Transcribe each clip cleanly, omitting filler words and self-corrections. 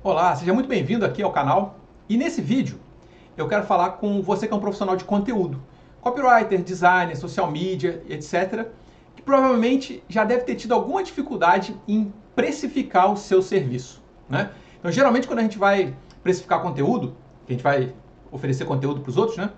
Olá, seja muito bem-vindo aqui ao canal. E nesse vídeo eu quero falar com você que é um profissional de conteúdo, copywriter, designer, social media, etc., que provavelmente já deve ter tido alguma dificuldade em precificar o seu serviço, né? Então, geralmente, quando a gente vai precificar conteúdo, que a gente vai oferecer conteúdo para os outros, né?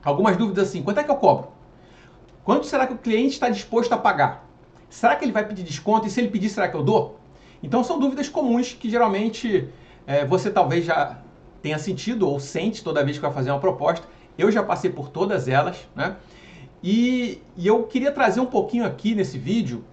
Algumas dúvidas assim: quanto é que eu cobro? Quanto será que o cliente está disposto a pagar? Será que ele vai pedir desconto? E se ele pedir, será que eu dou? Então são dúvidas comuns que geralmente você talvez já tenha sentido ou sente toda vez que vai fazer uma proposta. Eu já passei por todas elas, né? E eu queria trazer um pouquinho aqui nesse vídeo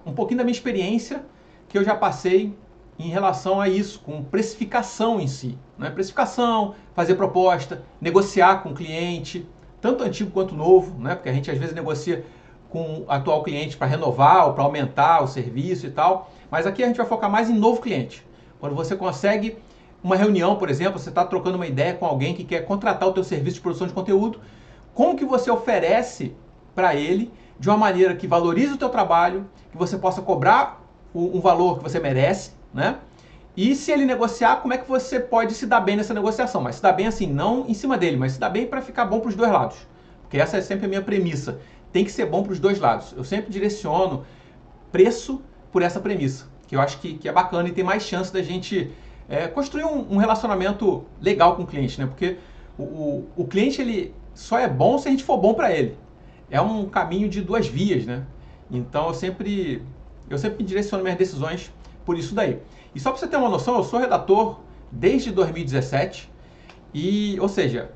um pouquinho da minha experiência que eu já passei em relação a isso, com precificação em si, né? Precificação, fazer proposta, negociar com o cliente, tanto antigo quanto novo, né? Porque a gente às vezes negocia com o atual cliente para renovar ou para aumentar o serviço e tal, mas aqui a gente vai focar mais em novo cliente. Quando você consegue uma reunião, por exemplo, você está trocando uma ideia com alguém que quer contratar o teu serviço de produção de conteúdo, como que você oferece para ele de uma maneira que valorize o teu trabalho, que você possa cobrar um valor que você merece, né? E se ele negociar, como é que você pode se dar bem nessa negociação? Mas se dar bem assim, não em cima dele, mas se dar bem para ficar bom para os dois lados. Porque essa é sempre a minha premissa. Tem que ser bom para os dois lados. Eu sempre direciono preço por essa premissa, que eu acho que é bacana e tem mais chance da gente construir um relacionamento legal com o cliente, né? Porque o cliente ele só é bom se a gente for bom para ele. É um caminho de duas vias, né? Então eu sempre direciono minhas decisões por isso daí. E só para você ter uma noção, eu sou redator desde 2017 ou seja,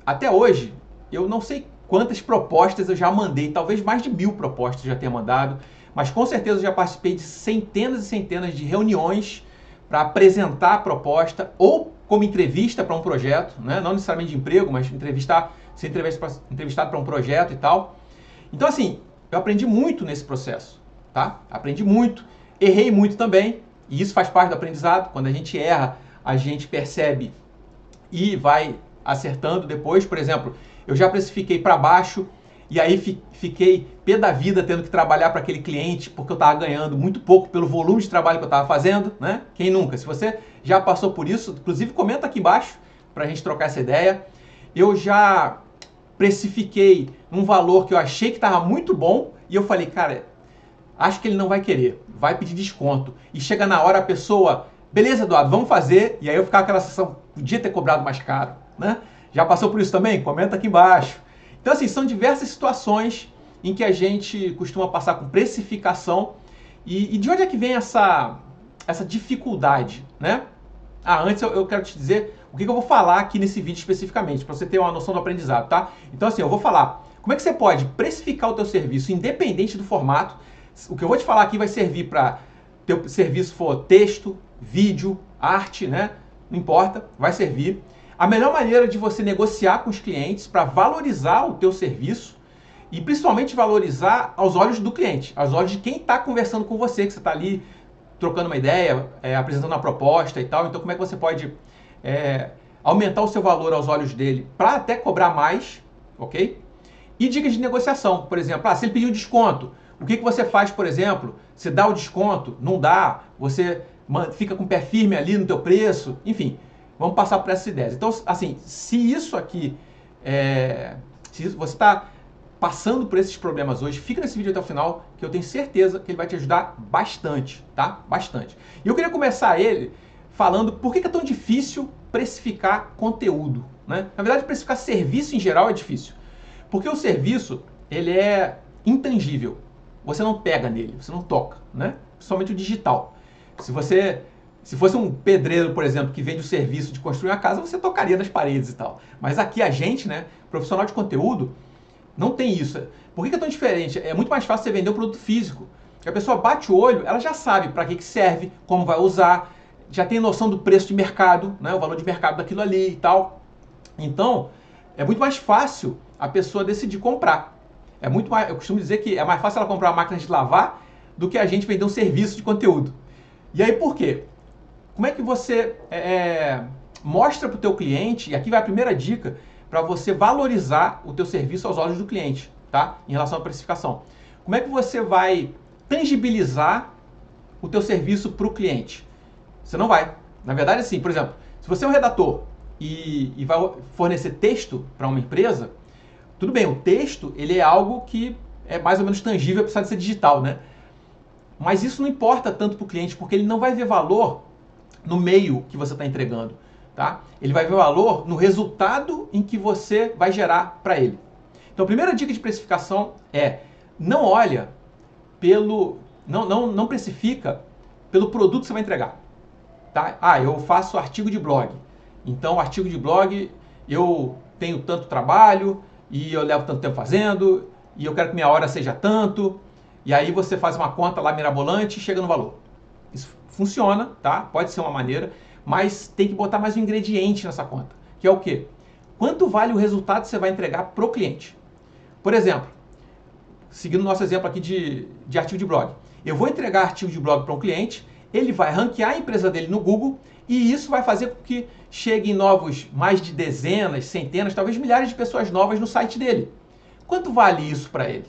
até hoje eu não sei quantas propostas eu já mandei, talvez mais de 1000 propostas eu já tenha mandado, mas com certeza eu já participei de centenas e centenas de reuniões para apresentar a proposta ou como entrevista para um projeto, né? Não necessariamente de emprego, mas ser entrevistado para um projeto e tal. Então assim, eu aprendi muito nesse processo, tá? Aprendi muito, errei muito também, e isso faz parte do aprendizado. Quando a gente erra, a gente percebe e vai acertando depois. Por exemplo, eu já precifiquei para baixo e aí fiquei pé da vida tendo que trabalhar para aquele cliente porque eu estava ganhando muito pouco pelo volume de trabalho que eu estava fazendo, né? Quem nunca? Se você já passou por isso, inclusive comenta aqui embaixo para a gente trocar essa ideia. Eu já precifiquei um valor que eu achei que estava muito bom e eu falei, cara, acho que ele não vai querer, vai pedir desconto. E chega na hora a pessoa, beleza, Eduardo, vamos fazer. E aí eu ficava aquela sensação, podia ter cobrado mais caro, né? Já passou por isso também? Comenta aqui embaixo. Então assim, são diversas situações em que a gente costuma passar com precificação. E de onde é que vem essa dificuldade, né? Antes eu quero te dizer o que eu vou falar aqui nesse vídeo especificamente, para você ter uma noção do aprendizado, tá? Então assim, eu vou falar como é que você pode precificar o teu serviço independente do formato. O que eu vou te falar aqui vai servir para teu serviço for texto, vídeo, arte, né? Não importa, vai servir. A melhor maneira de você negociar com os clientes para valorizar o teu serviço e principalmente valorizar aos olhos do cliente, aos olhos de quem está conversando com você, que você está ali trocando uma ideia, apresentando uma proposta e tal. Então como é que você pode aumentar o seu valor aos olhos dele para até cobrar mais, ok? E dicas de negociação, por exemplo, se ele pedir um desconto, o que você faz, por exemplo? Você dá o desconto? Não dá? Você fica com o pé firme ali no teu preço? Enfim, vamos passar por essas ideias. Então, assim, se isso aqui, se você está passando por esses problemas hoje, fica nesse vídeo até o final, que eu tenho certeza que ele vai te ajudar bastante, tá? Bastante. E eu queria começar ele falando por que é tão difícil precificar conteúdo, né? Na verdade, precificar serviço em geral é difícil, porque o serviço, ele é intangível. Você não pega nele, você não toca, né? Principalmente o digital. Se fosse um pedreiro, por exemplo, que vende o serviço de construir uma casa, você tocaria nas paredes e tal. Mas aqui a gente, né, profissional de conteúdo, não tem isso. Por que é tão diferente? É muito mais fácil você vender um produto físico. A pessoa bate o olho, ela já sabe para que serve, como vai usar, já tem noção do preço de mercado, né, o valor de mercado daquilo ali e tal. Então, é muito mais fácil a pessoa decidir comprar. Eu costumo dizer que é mais fácil ela comprar uma máquina de lavar do que a gente vender um serviço de conteúdo. E aí por quê? Como é que você mostra para o teu cliente, e aqui vai a primeira dica, para você valorizar o teu serviço aos olhos do cliente, tá? Em relação à precificação. Como é que você vai tangibilizar o teu serviço para o cliente? Você não vai. Na verdade, assim, por exemplo, se você é um redator e vai fornecer texto para uma empresa, tudo bem, o texto ele é algo que é mais ou menos tangível, apesar de ser digital, né? Mas isso não importa tanto para o cliente, porque ele não vai ver valor no meio que você está entregando, tá? Ele vai ver valor no resultado em que você vai gerar para ele. Então, a primeira dica de precificação é não olha pelo... Não precifica pelo produto que você vai entregar. Tá? Ah, eu faço artigo de blog. Então, artigo de blog, eu tenho tanto trabalho e eu levo tanto tempo fazendo e eu quero que minha hora seja tanto. E aí você faz uma conta lá mirabolante e chega no valor. Isso funciona, tá? Pode ser uma maneira, mas tem que botar mais um ingrediente nessa conta, que é o quê? Quanto vale o resultado que você vai entregar para o cliente? Por exemplo, seguindo o nosso exemplo aqui de artigo de blog. Eu vou entregar artigo de blog para um cliente, ele vai ranquear a empresa dele no Google e isso vai fazer com que cheguem mais de dezenas, centenas, talvez milhares de pessoas novas no site dele. Quanto vale isso para ele?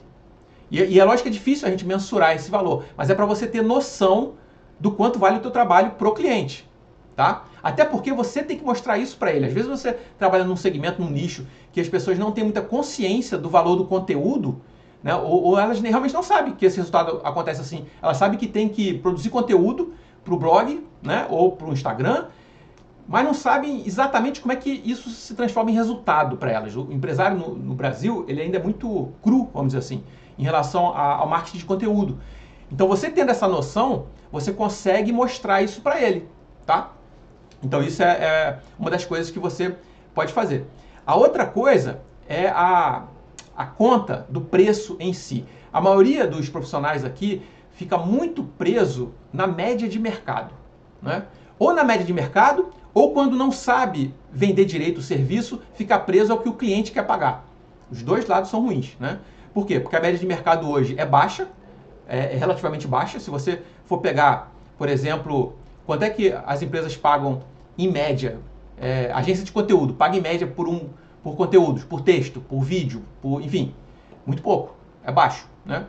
E é lógico que é difícil a gente mensurar esse valor, mas é para você ter noção do quanto vale o teu trabalho para o cliente. Tá? Até porque você tem que mostrar isso para ele. Às vezes você trabalha num segmento, num nicho, que as pessoas não têm muita consciência do valor do conteúdo, né? Ou elas realmente não sabem que esse resultado acontece assim. Elas sabem que tem que produzir conteúdo para o blog, né? Ou para o Instagram, mas não sabem exatamente como é que isso se transforma em resultado para elas. O empresário no Brasil, ele ainda é muito cru, vamos dizer assim, em relação ao marketing de conteúdo. Então você tendo essa noção, você consegue mostrar isso para ele, tá? Então isso é uma das coisas que você pode fazer. A outra coisa é a conta do preço em si. A maioria dos profissionais aqui fica muito preso na média de mercado, né? Ou na média de mercado, ou quando não sabe vender direito o serviço, fica preso ao que o cliente quer pagar. Os dois lados são ruins, né? Por quê? Porque a média de mercado hoje é baixa, é relativamente baixa. Se você for pegar, por exemplo, quanto é que as empresas pagam em média, agência de conteúdo paga em média por conteúdos, por texto, por vídeo, enfim, muito pouco, é baixo, né?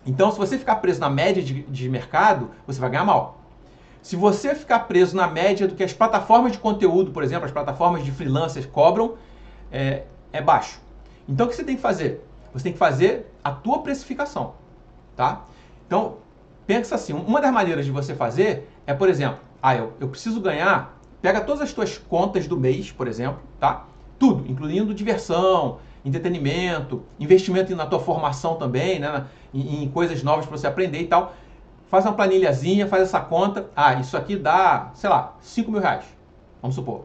Então, se você ficar preso na média de mercado, você vai ganhar mal. Se você ficar preso na média do que as plataformas de conteúdo, por exemplo, as plataformas de freelancers cobram, é baixo. Então, o que você tem que fazer? Você tem que fazer a tua precificação, tá? Então, pensa assim, uma das maneiras de você fazer é, por exemplo, eu preciso ganhar, pega todas as tuas contas do mês, por exemplo, tá? Tudo, incluindo diversão, entretenimento, investimento na tua formação também, né? Em coisas novas para você aprender e tal. Faz uma planilhazinha, faz essa conta. Isso aqui dá, sei lá, 5 mil reais. Vamos supor.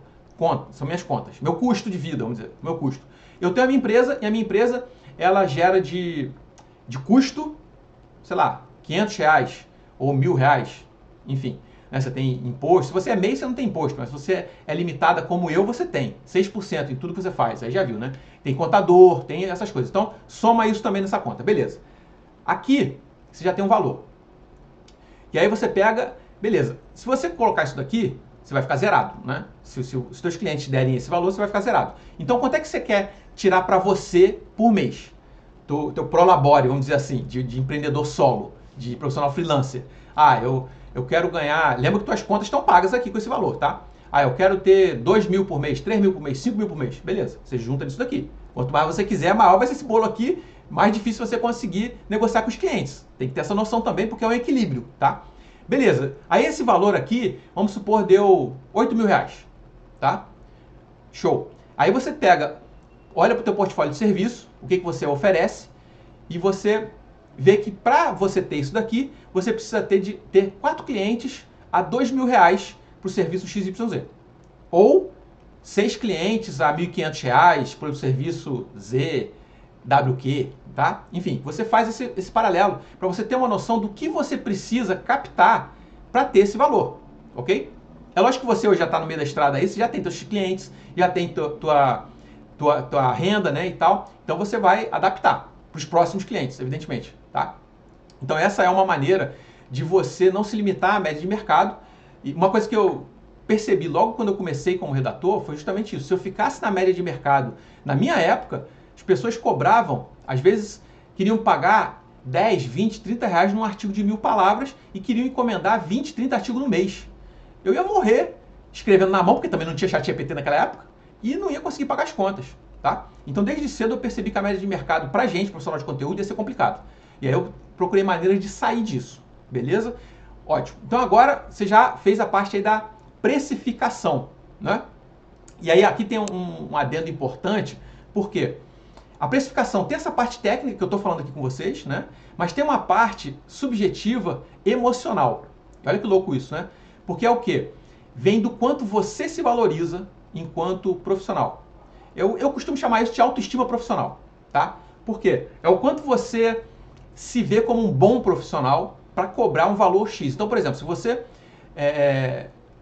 São minhas contas. Meu custo de vida, vamos dizer. Meu custo. Eu tenho a minha empresa e a minha empresa, ela gera de custo, sei lá, 500 reais ou 1.000 reais. Enfim, né? Você tem imposto. Se você é MEI, você não tem imposto. Mas se você é limitada como eu, você tem 6% em tudo que você faz. Aí já viu, né? Tem contador, tem essas coisas. Então, soma isso também nessa conta. Beleza. Aqui, você já tem um valor. E aí você pega, beleza, se você colocar isso daqui, você vai ficar zerado, né? Se os seus clientes derem esse valor, você vai ficar zerado. Então, quanto é que você quer tirar para você por mês? Teu prolabore, vamos dizer assim, de empreendedor solo, de profissional freelancer. Eu quero ganhar... Lembra que tuas contas estão pagas aqui com esse valor, tá? Eu quero ter 2 mil por mês, 3 mil por mês, 5 mil por mês. Beleza, você junta nisso daqui. Quanto mais você quiser, maior vai ser esse bolo aqui, mais difícil você conseguir negociar com os clientes. Tem que ter essa noção também, porque é um equilíbrio, tá? Beleza. Aí esse valor aqui, vamos supor, deu 8 mil reais, tá? Show. Aí você pega, olha para o teu portfólio de serviço, o que você oferece, e você vê que para você ter isso daqui, você precisa ter 4 clientes a 2 mil reais para o serviço XYZ. Ou 6 clientes a 1.500 reais para o serviço Z, WQ, tá? Enfim, você faz esse paralelo para você ter uma noção do que você precisa captar para ter esse valor, ok? É lógico que você hoje já está no meio da estrada aí, você já tem seus clientes, já tem tua renda, né, e tal. Então você vai adaptar para os próximos clientes, evidentemente, tá? Então essa é uma maneira de você não se limitar à média de mercado. E uma coisa que eu percebi logo quando eu comecei como redator foi justamente isso. Se eu ficasse na média de mercado, na minha época, as pessoas cobravam, às vezes queriam pagar 10, 20, 30 reais num artigo de 1.000 palavras e queriam encomendar 20, 30 artigos no mês. eu ia morrer escrevendo na mão, porque também não tinha ChatGPT naquela época, e não ia conseguir pagar as contas, tá? Então, desde cedo eu percebi que a média de mercado pra gente, profissional de conteúdo, ia ser complicado. E aí eu procurei maneiras de sair disso, beleza? Ótimo. Então agora você já fez a parte aí da precificação, né? E aí aqui tem um adendo importante, porque a precificação tem essa parte técnica que eu estou falando aqui com vocês, né? Mas tem uma parte subjetiva emocional. Olha que louco isso, né? Porque é o quê? Vem do quanto você se valoriza enquanto profissional. Eu costumo chamar isso de autoestima profissional, tá? Por quê? É o quanto você se vê como um bom profissional para cobrar um valor X. Então, por exemplo, se você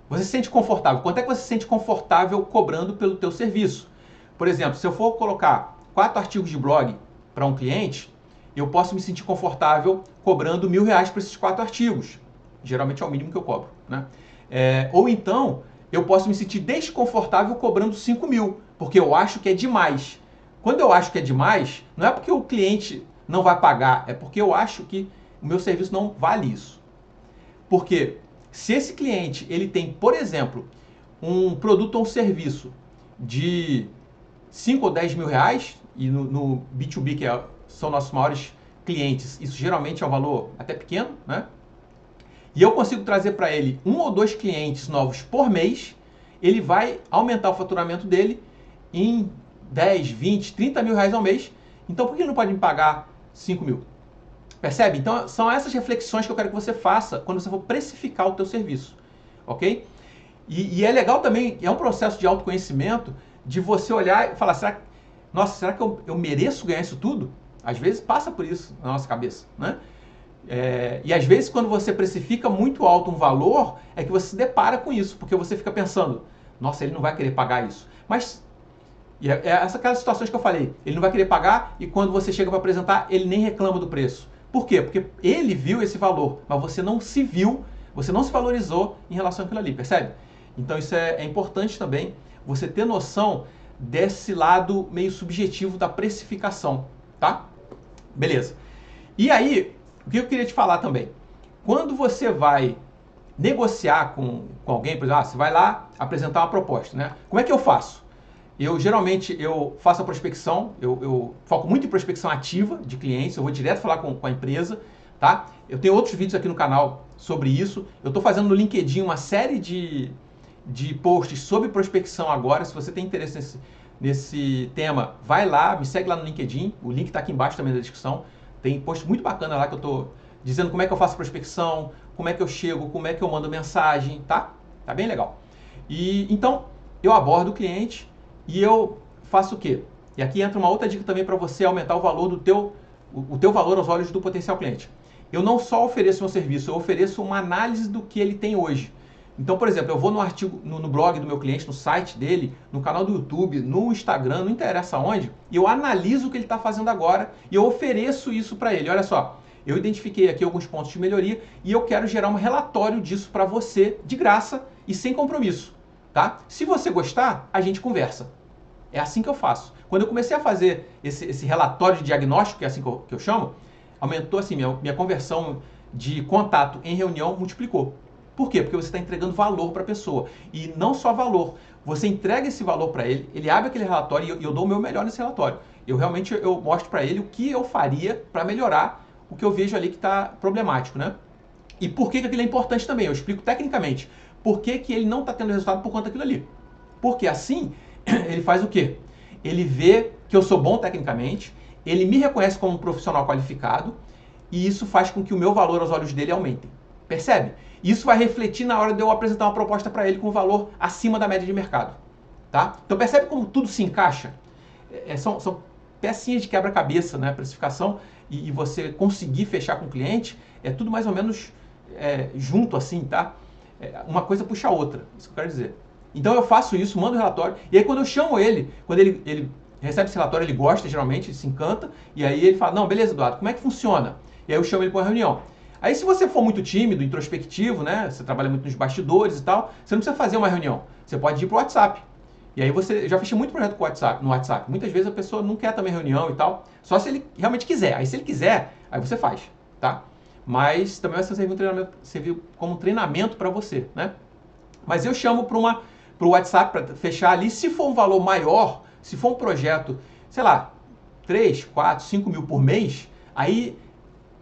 você se sente confortável, quanto é que você se sente confortável cobrando pelo teu serviço? Por exemplo, se eu for colocar 4 artigos de blog para um cliente, eu posso me sentir confortável cobrando R$1.000 por esses 4 artigos. Geralmente é o mínimo que eu cobro, né? Ou então, eu posso me sentir desconfortável cobrando 5.000, porque eu acho que é demais. Quando eu acho que é demais, não é porque o cliente não vai pagar, é porque eu acho que o meu serviço não vale isso. Porque se esse cliente ele tem, por exemplo, um produto ou um serviço de 5 ou 10 mil reais, e no B2B, que são nossos maiores clientes, isso geralmente é um valor até pequeno, né? E eu consigo trazer para ele 1 ou 2 clientes novos por mês, ele vai aumentar o faturamento dele em 10, 20, 30 mil reais ao mês. Então por que ele não pode me pagar 5 mil? Percebe? Então são essas reflexões que eu quero que você faça quando você for precificar o teu serviço, ok? E é legal também, é um processo de autoconhecimento, de você olhar e falar, será que eu mereço ganhar isso tudo? Às vezes passa por isso na nossa cabeça, né? E às vezes quando você precifica muito alto um valor, é que você se depara com isso, porque você fica pensando, nossa, ele não vai querer pagar isso. Mas aquelas situações que eu falei, ele não vai querer pagar e quando você chega para apresentar, ele nem reclama do preço. Por quê? Porque ele viu esse valor, mas você não se viu, você não se valorizou em relação àquilo ali, percebe? Então isso é importante também, você ter noção desse lado meio subjetivo da precificação, tá? Beleza. E aí, o que eu queria te falar também? Quando você vai negociar com alguém, por exemplo, você vai lá apresentar uma proposta, né? Como é que eu faço? Geralmente eu faço a prospecção, eu foco muito em prospecção ativa de clientes, eu vou direto falar com a empresa, tá? Eu tenho outros vídeos aqui no canal sobre isso. Eu estou fazendo no LinkedIn uma série de posts sobre prospecção agora. Se você tem interesse nesse tema, vai lá, me segue lá no LinkedIn. O link está aqui embaixo também na descrição. Tem post muito bacana lá que eu estou dizendo como é que eu faço prospecção, como é que eu chego, como é que eu mando mensagem, tá? Tá bem legal. E então, eu abordo o cliente e eu faço o quê? E aqui entra uma outra dica também para você aumentar o valor do teu valor aos olhos do potencial cliente. Eu não só ofereço meu serviço, eu ofereço uma análise do que ele tem hoje. Então, por exemplo, eu vou no artigo, no blog do meu cliente, no site dele, no canal do YouTube, no Instagram, não interessa onde, e eu analiso o que ele está fazendo agora e eu ofereço isso para ele. Olha só, eu identifiquei aqui alguns pontos de melhoria e eu quero gerar um relatório disso para você, de graça e sem compromisso, tá? Se você gostar, a gente conversa. É assim que eu faço. Quando eu comecei a fazer esse relatório de diagnóstico, que é assim que eu chamo, aumentou assim, minha conversão de contato em reunião multiplicou. Por quê? Porque você está entregando valor para a pessoa. E não só valor. Você entrega esse valor para ele, ele abre aquele relatório e eu dou o meu melhor nesse relatório. Eu mostro para ele o que eu faria para melhorar o que eu vejo ali que está problemático, né? E por que aquilo é importante também? Eu explico tecnicamente. Por que ele não está tendo resultado por conta daquilo ali? Porque assim, ele faz o quê? Ele vê que eu sou bom tecnicamente, ele me reconhece como um profissional qualificado e isso faz com que o meu valor aos olhos dele aumente. Percebe? Isso vai refletir na hora de eu apresentar uma proposta para ele com um valor acima da média de mercado. Tá? Então percebe como tudo se encaixa? São pecinhas de quebra-cabeça, né? Precificação e você conseguir fechar com o cliente, é tudo mais ou menos junto assim, tá? Uma coisa puxa a outra, isso que eu quero dizer. Então eu faço isso, mando o relatório, e aí quando eu chamo ele, quando ele recebe esse relatório, ele gosta geralmente, ele se encanta, e aí ele fala, não, beleza, Eduardo, como é que funciona? E aí eu chamo ele para uma reunião. Aí se você for muito tímido, introspectivo, né, você trabalha muito nos bastidores e tal, você não precisa fazer uma reunião, você pode ir para o WhatsApp. E aí eu já fechei muito projeto no WhatsApp. Muitas vezes a pessoa não quer também reunião e tal, só se ele realmente quiser. Aí se ele quiser, aí você faz, tá? Mas também vai servir como um treinamento para você, né? Mas eu chamo para o WhatsApp para fechar ali. Se for um valor maior, se for um projeto, sei lá, 3, 4, 5 mil por mês, aí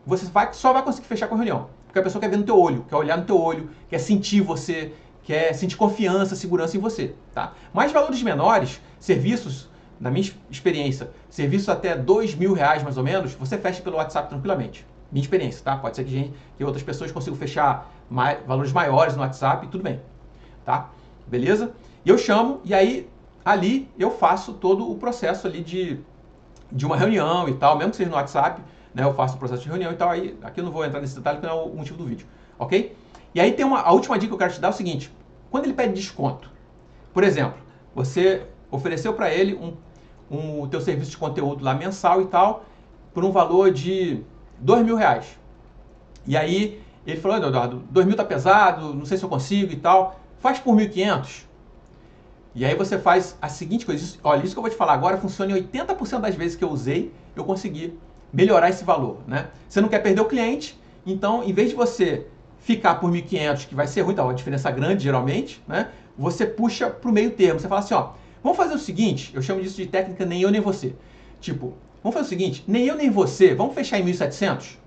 você só vai conseguir fechar com reunião. Porque a pessoa quer ver no teu olho, quer olhar no teu olho, quer sentir você, quer sentir confiança, segurança em você, tá? Mas valores menores, serviços, na minha experiência, serviços até R$2.000 mais ou menos, você fecha pelo WhatsApp tranquilamente. Minha experiência, tá? Pode ser que outras pessoas consigam fechar valores maiores no WhatsApp, tudo bem, tá? Beleza? E eu chamo, e aí ali eu faço todo o processo ali de uma reunião e tal, mesmo que seja no WhatsApp, né, eu faço o processo de reunião e tal, aí aqui eu não vou entrar nesse detalhe, que não é o motivo do vídeo, ok? E aí tem a última dica que eu quero te dar é o seguinte, quando ele pede desconto, por exemplo, você ofereceu para ele o teu serviço de conteúdo lá mensal e tal, por um valor de R$2.000. E aí ele falou, Eduardo, 2.000 tá pesado, não sei se eu consigo e tal, faz por 1.500. E aí você faz a seguinte coisa, olha, isso que eu vou te falar agora funciona em 80% das vezes que eu usei, eu consegui melhorar esse valor, né? Você não quer perder o cliente, então em vez de você ficar por 1.500, que vai ser ruim, tá, uma diferença grande geralmente, né? Você puxa para o meio termo, você fala assim, ó, vamos fazer o seguinte, eu chamo disso de técnica nem eu nem você. Tipo, vamos fazer o seguinte, nem eu nem você, vamos fechar em 1.700?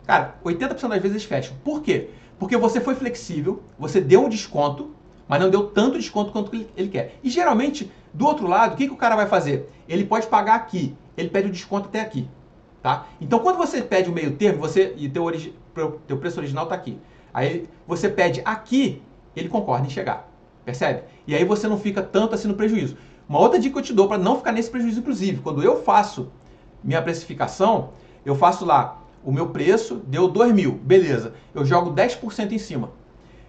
Cara, 80% das vezes eles fecham. Por quê? Porque você foi flexível, você deu um desconto, mas não deu tanto desconto quanto ele quer. E geralmente, do outro lado, o que o cara vai fazer? Ele pode pagar aqui, ele pede o desconto até aqui. Tá? Então, quando você pede o meio termo, e teu preço original está aqui. Aí você pede aqui, ele concorda em chegar. Percebe? E aí você não fica tanto assim no prejuízo. Uma outra dica que eu te dou para não ficar nesse prejuízo, inclusive, quando eu faço minha precificação, eu faço lá o meu preço, deu 2.000, beleza. Eu jogo 10% em cima.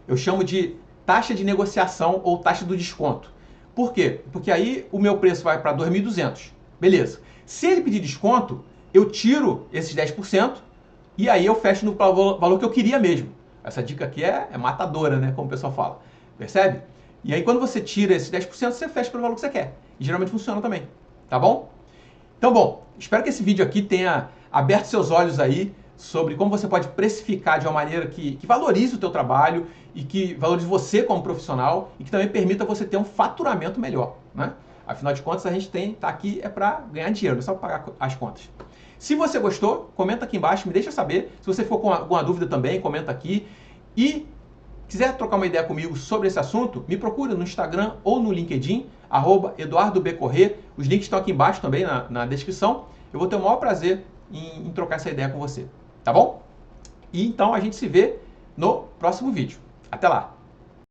Eu chamo de taxa de negociação ou taxa do desconto. Por quê? Porque aí o meu preço vai para 2.200. Beleza. Se ele pedir desconto, eu tiro esses 10% e aí eu fecho no valor que eu queria mesmo. Essa dica aqui é matadora, né? Como o pessoal fala. Percebe? E aí quando você tira esses 10%, você fecha pelo valor que você quer. E geralmente funciona também. Tá bom? Então, bom, espero que esse vídeo aqui tenha aberto seus olhos aí sobre como você pode precificar de uma maneira que valorize o teu trabalho e que valorize você como profissional e que também permita você ter um faturamento melhor, né? Afinal de contas, a gente tá aqui para ganhar dinheiro, não é só para pagar as contas. Se você gostou, comenta aqui embaixo, me deixa saber. Se você for com alguma dúvida também, comenta aqui. E quiser trocar uma ideia comigo sobre esse assunto, me procura no Instagram ou no LinkedIn, @EduardoBcorrêa. Os links estão aqui embaixo também na descrição. Eu vou ter o maior prazer em trocar essa ideia com você. Tá bom? E então a gente se vê no próximo vídeo. Até lá!